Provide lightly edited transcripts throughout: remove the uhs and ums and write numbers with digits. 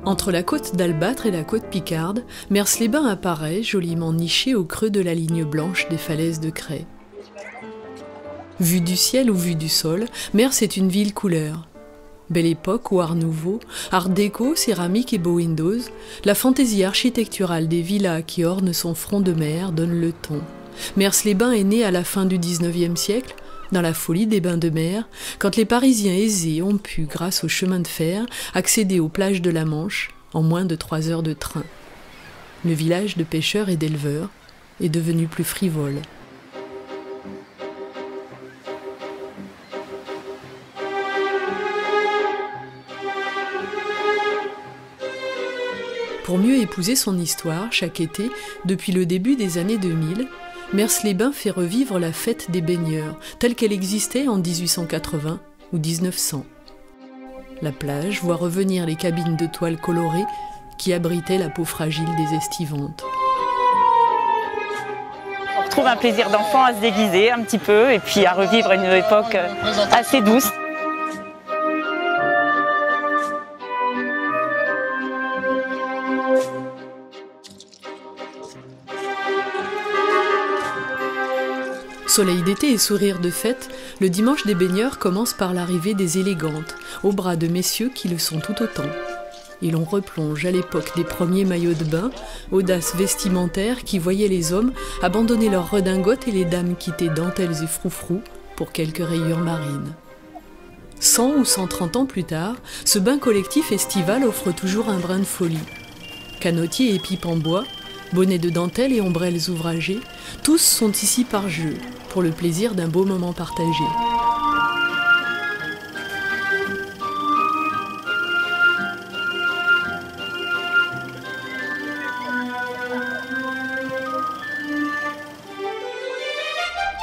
Entre la côte d'Albâtre et la côte Picarde, Mers-les-Bains apparaît, joliment niché au creux de la ligne blanche des falaises de craie. Vue du ciel ou vue du sol, Mers est une ville couleur. Belle époque ou art nouveau, art déco, céramique et beaux windows, la fantaisie architecturale des villas qui ornent son front de mer donne le ton. Mers-les-Bains est né à la fin du XIXe siècle, dans la folie des bains de mer, quand les Parisiens aisés ont pu, grâce au chemin de fer, accéder aux plages de la Manche en moins de 3 heures de train. Le village de pêcheurs et d'éleveurs est devenu plus frivole. Pour mieux épouser son histoire, chaque été, depuis le début des années 2000, Mers-les-Bains fait revivre la fête des baigneurs, telle qu'elle existait en 1880 ou 1900. La plage voit revenir les cabines de toile colorées qui abritaient la peau fragile des estivantes. On retrouve un plaisir d'enfant à se déguiser un petit peu et puis à revivre une époque assez douce. Soleil d'été et sourire de fête, le dimanche des baigneurs commence par l'arrivée des élégantes, au bras de messieurs qui le sont tout autant. Et l'on replonge à l'époque des premiers maillots de bain, audace vestimentaire qui voyait les hommes abandonner leurs redingotes et les dames quitter dentelles et froufrous pour quelques rayures marines. 100 ou 130 ans plus tard, ce bain collectif estival offre toujours un brin de folie. Canotiers et pipes en bois, bonnets de dentelle et ombrelles ouvragées, tous sont ici par jeu, pour le plaisir d'un beau moment partagé.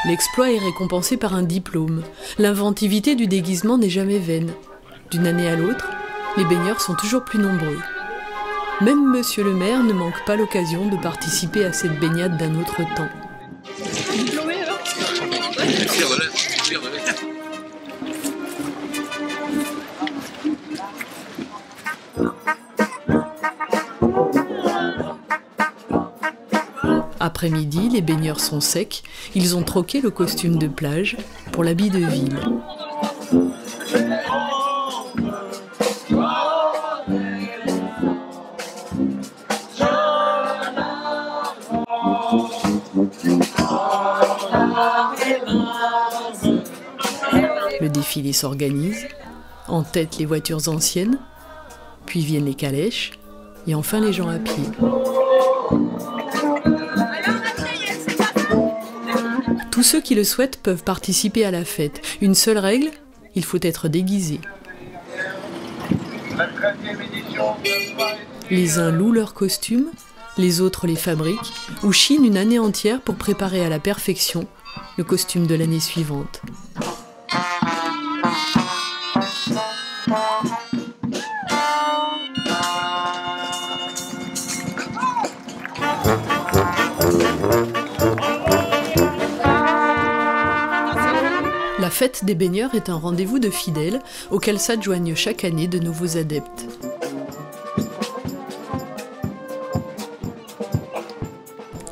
L'exploit est récompensé par un diplôme. L'inventivité du déguisement n'est jamais vaine. D'une année à l'autre, les baigneurs sont toujours plus nombreux. Même monsieur le maire ne manque pas l'occasion de participer à cette baignade d'un autre temps. Après-midi, les baigneurs sont secs, ils ont troqué le costume de plage pour l'habit de ville. Le défilé s'organise, en tête les voitures anciennes, puis viennent les calèches, et enfin les gens à pied. Tous ceux qui le souhaitent peuvent participer à la fête. Une seule règle, il faut être déguisé. Les uns louent leurs costumes, les autres les fabriquent, ou chinent une année entière pour préparer à la perfection le costume de l'année suivante. La fête des baigneurs est un rendez-vous de fidèles auquel s'adjoignent chaque année de nouveaux adeptes.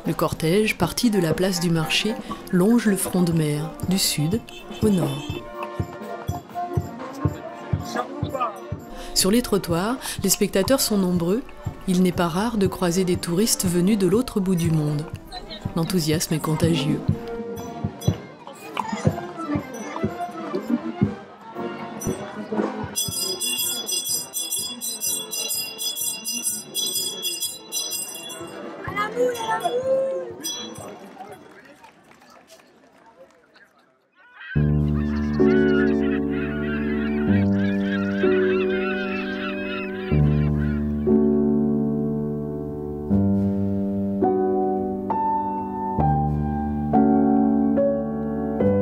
Le cortège, parti de la place du marché, longe le front de mer, du sud au nord. Sur les trottoirs, les spectateurs sont nombreux. Il n'est pas rare de croiser des touristes venus de l'autre bout du monde. L'enthousiasme est contagieux.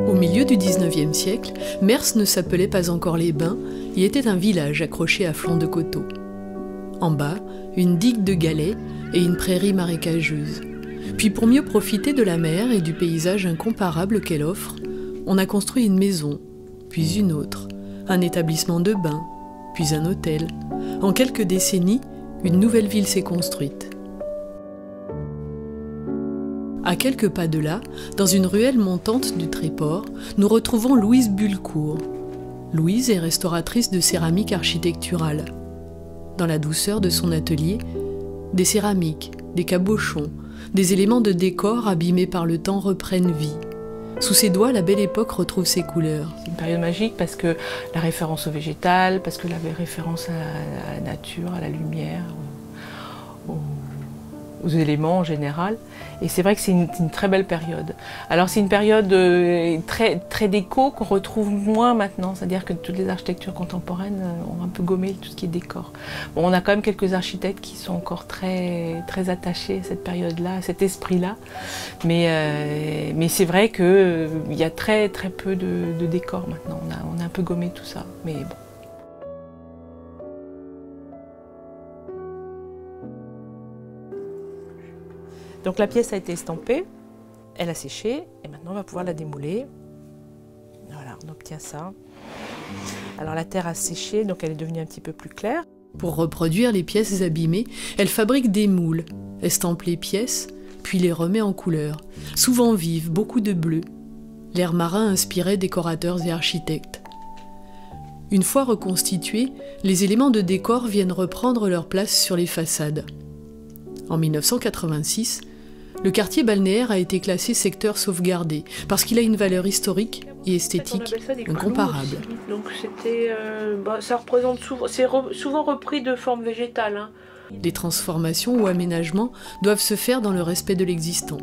Au milieu du XIXe siècle, Mers ne s'appelait pas encore les Bains et était un village accroché à flanc de coteaux. En bas, une digue de galets et une prairie marécageuse. Puis pour mieux profiter de la mer et du paysage incomparable qu'elle offre, on a construit une maison, puis une autre, un établissement de bains, puis un hôtel. En quelques décennies, Une nouvelle ville s'est construite. À quelques pas de là, dans une ruelle montante du Tréport, nous retrouvons Louise Bulcourt. Louise est restauratrice de céramique architecturale. Dans la douceur de son atelier, des céramiques, des cabochons, des éléments de décor abîmés par le temps reprennent vie. Sous ses doigts, la belle époque retrouve ses couleurs. C'est une période magique parce que la référence au végétal, parce que la référence à la nature, à la lumière, aux éléments en général. Et c'est vrai que c'est une très belle période. Alors c'est une période très déco qu'on retrouve moins maintenant. C'est-à-dire que toutes les architectures contemporaines ont un peu gommé tout ce qui est décor. Bon, on a quand même quelques architectes qui sont encore très attachés à cette période-là, à cet esprit-là. Mais c'est vrai qu'il y a très peu de décor maintenant. On a un peu gommé tout ça. Mais bon. Donc la pièce a été estampée, elle a séché, et maintenant on va pouvoir la démouler. Voilà, on obtient ça. Alors la terre a séché, donc elle est devenue un petit peu plus claire. Pour reproduire les pièces abîmées, elle fabrique des moules, estampe les pièces, puis les remet en couleur. Souvent vives, beaucoup de bleu. L'air marin inspirait décorateurs et architectes. Une fois reconstitués, les éléments de décor viennent reprendre leur place sur les façades. En 1986, le quartier balnéaire a été classé secteur sauvegardé parce qu'il a une valeur historique et esthétique incomparable. Donc ça représente souvent, c'est souvent repris de forme végétale. Hein. Les transformations ou aménagements doivent se faire dans le respect de l'existant.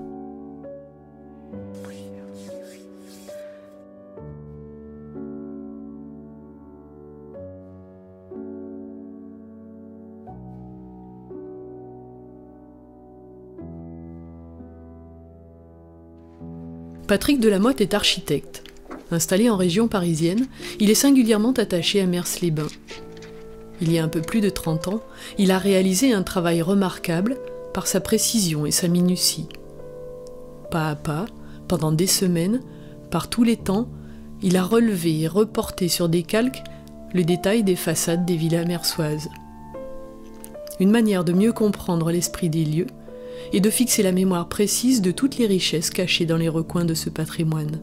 Patrick Delamotte est architecte. Installé en région parisienne, il est singulièrement attaché à Mers-les-Bains. Il y a un peu plus de 30 ans, il a réalisé un travail remarquable par sa précision et sa minutie. Pas à pas, pendant des semaines, par tous les temps, il a relevé et reporté sur des calques le détail des façades des villas mersoises. Une manière de mieux comprendre l'esprit des lieux et de fixer la mémoire précise de toutes les richesses cachées dans les recoins de ce patrimoine.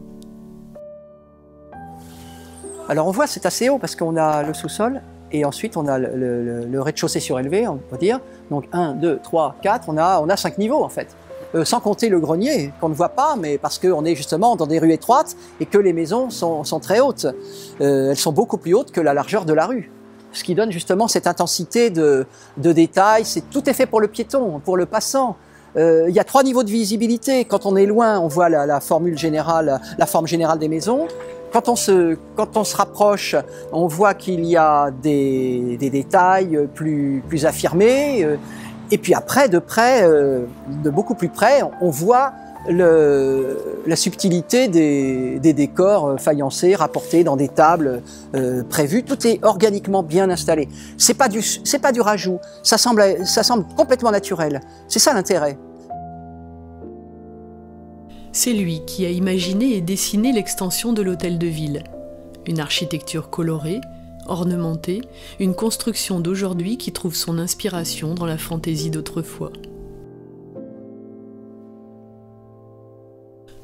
Alors on voit, c'est assez haut parce qu'on a le sous-sol et ensuite on a le rez-de-chaussée surélevé, on peut dire. Donc 1, 2, 3, 4, on a 5 niveaux en fait. Sans compter le grenier qu'on ne voit pas, mais parce qu'on est justement dans des rues étroites et que les maisons sont très hautes. Elles sont beaucoup plus hautes que la largeur de la rue. Ce qui donne justement cette intensité de détail. Tout est fait pour le piéton, pour le passant. Il y a 3 niveaux de visibilité. Quand on est loin, on voit la formule générale, la forme générale des maisons. Quand on se rapproche, on voit qu'il y a des détails plus affirmés. Et puis après, de près, de beaucoup plus près, on voit la subtilité des décors faïencés, rapportés dans des tables prévues. Tout est organiquement bien installé. C'est pas du rajout. Ça semble complètement naturel. C'est ça l'intérêt. C'est lui qui a imaginé et dessiné l'extension de l'hôtel de ville. Une architecture colorée, ornementée, une construction d'aujourd'hui qui trouve son inspiration dans la fantaisie d'autrefois.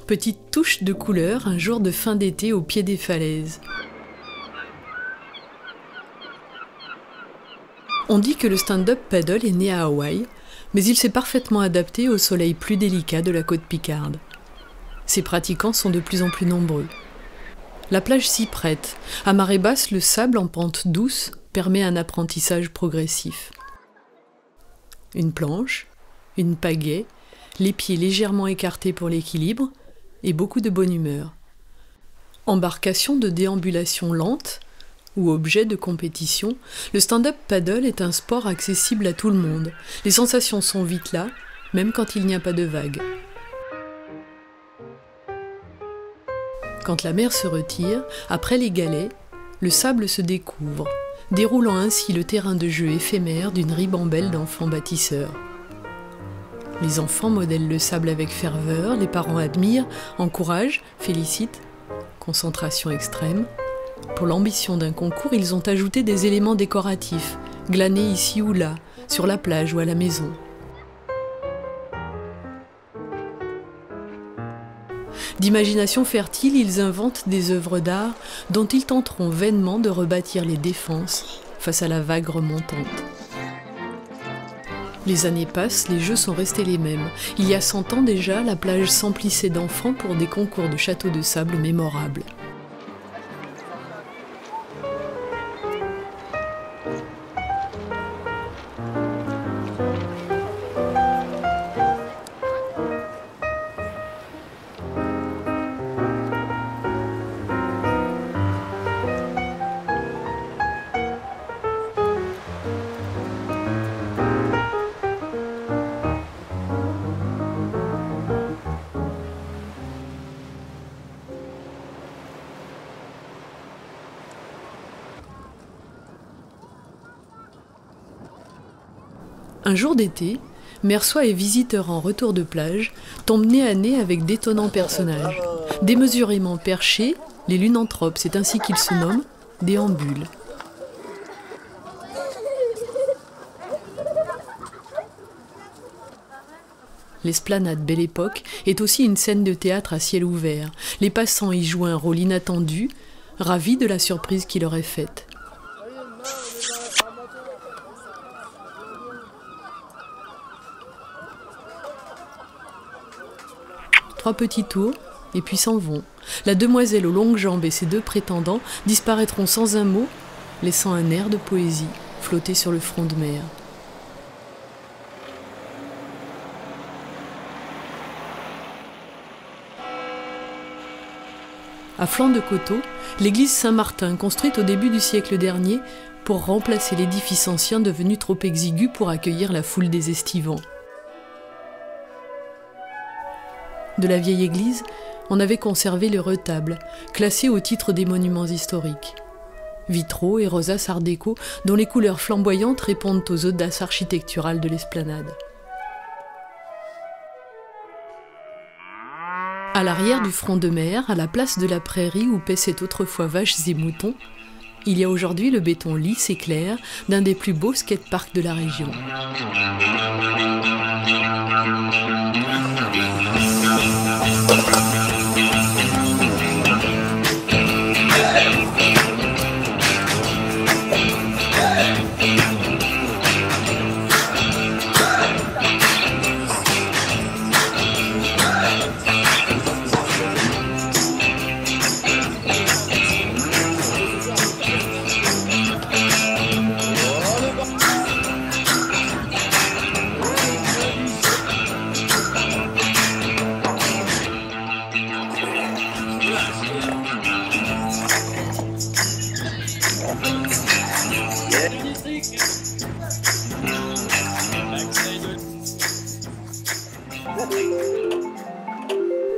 Petite touche de couleur un jour de fin d'été au pied des falaises. On dit que le stand-up paddle est né à Hawaï, mais il s'est parfaitement adapté au soleil plus délicat de la côte picarde. Ses pratiquants sont de plus en plus nombreux. La plage s'y prête. À marée basse, le sable en pente douce permet un apprentissage progressif. Une planche, une pagaie, les pieds légèrement écartés pour l'équilibre et beaucoup de bonne humeur. Embarcation de déambulation lente ou objet de compétition, le stand-up paddle est un sport accessible à tout le monde. Les sensations sont vite là, même quand il n'y a pas de vagues. Quand la mer se retire, après les galets, le sable se découvre, déroulant ainsi le terrain de jeu éphémère d'une ribambelle d'enfants bâtisseurs. Les enfants modèlent le sable avec ferveur, les parents admirent, encouragent, félicitent. Concentration extrême. Pour l'ambition d'un concours, ils ont ajouté des éléments décoratifs, glanés ici ou là, sur la plage ou à la maison. D'imagination fertile, ils inventent des œuvres d'art dont ils tenteront vainement de rebâtir les défenses face à la vague remontante. Les années passent, les jeux sont restés les mêmes. Il y a 100 ans déjà, la plage s'emplissait d'enfants pour des concours de châteaux de sable mémorables. Un jour d'été, Mersois et visiteurs en retour de plage tombent nez à nez avec d'étonnants personnages. Démesurément perchés, les lunanthropes, c'est ainsi qu'ils se nomment, déambulent. L'esplanade Belle Époque est aussi une scène de théâtre à ciel ouvert. Les passants y jouent un rôle inattendu, ravis de la surprise qui leur est faite. Trois petits tours, et puis s'en vont. La demoiselle aux longues jambes et ses deux prétendants disparaîtront sans un mot, laissant un air de poésie flotter sur le front de mer. À flanc de coteau, l'église Saint-Martin, construite au début du siècle dernier pour remplacer l'édifice ancien devenu trop exigu pour accueillir la foule des estivants. De la vieille église, on avait conservé le retable, classé au titre des monuments historiques. Vitraux et rosaces art déco, dont les couleurs flamboyantes répondent aux audaces architecturales de l'esplanade. À l'arrière du front de mer, à la place de la prairie où paissaient autrefois vaches et moutons, il y a aujourd'hui le béton lisse et clair d'un des plus beaux skateparks de la région.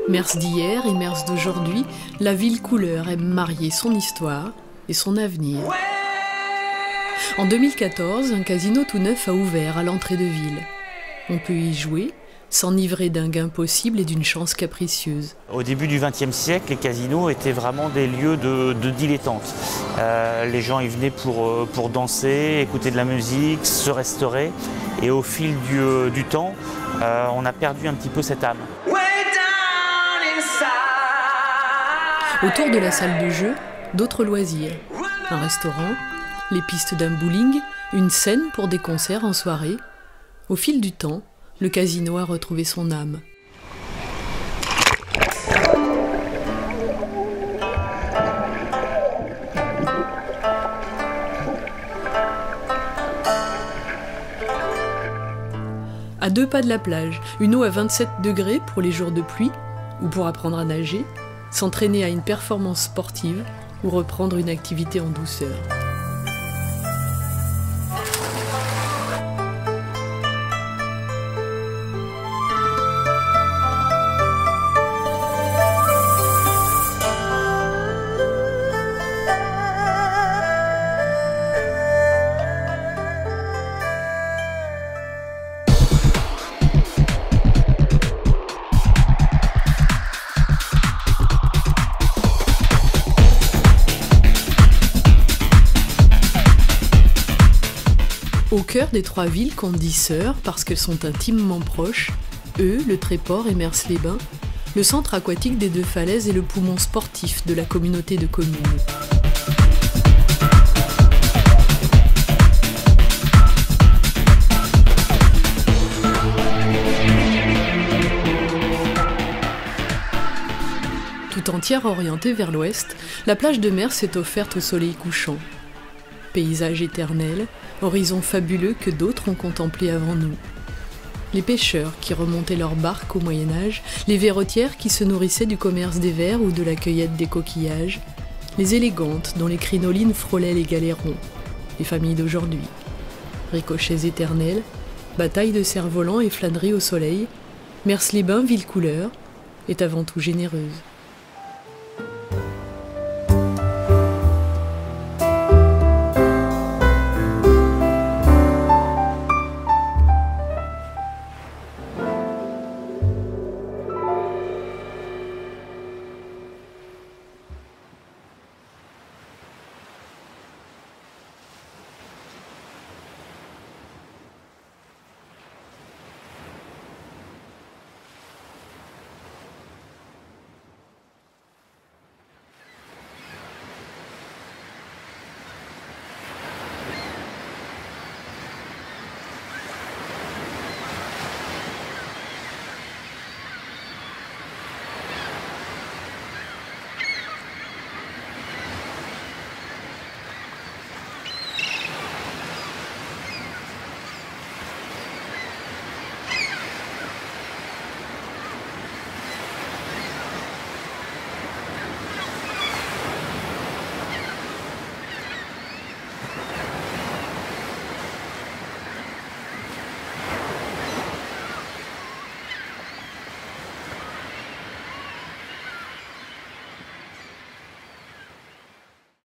Mers d'hier et Mers d'aujourd'hui, la ville couleur aime marier son histoire et son avenir. En 2014, un casino tout neuf a ouvert à l'entrée de ville. On peut y jouer, s'enivrer d'un gain possible et d'une chance capricieuse. Au début du XXe siècle, les casinos étaient vraiment des lieux de dilettantes. Les gens y venaient pour danser, écouter de la musique, se restaurer. Et au fil du temps, on a perdu un petit peu cette âme. Autour de la salle de jeu, d'autres loisirs. Un restaurant, les pistes d'un bowling, une scène pour des concerts en soirée. Au fil du temps, le casino a retrouvé son âme. À 2 pas de la plage, une eau à 27 degrés pour les jours de pluie ou pour apprendre à nager, s'entraîner à une performance sportive ou reprendre une activité en douceur. Au cœur des 3 villes qu'on dit sœurs parce qu'elles sont intimement proches, Euux, le Tréport et Mers-les-Bains, le centre aquatique des 2 falaises est le poumon sportif de la communauté de communes. Tout entière orientée vers l'ouest, la plage de Mers est offerte au soleil couchant. Paysage éternel, horizon fabuleux que d'autres ont contemplé avant nous. Les pêcheurs qui remontaient leurs barques au Moyen-Âge, les verrotières qui se nourrissaient du commerce des vers ou de la cueillette des coquillages, les élégantes dont les crinolines frôlaient les galérons, les familles d'aujourd'hui. Ricochets éternels, batailles de cerfs-volants et flâneries au soleil, Mers-les-Bains, ville couleur, est avant tout généreuse.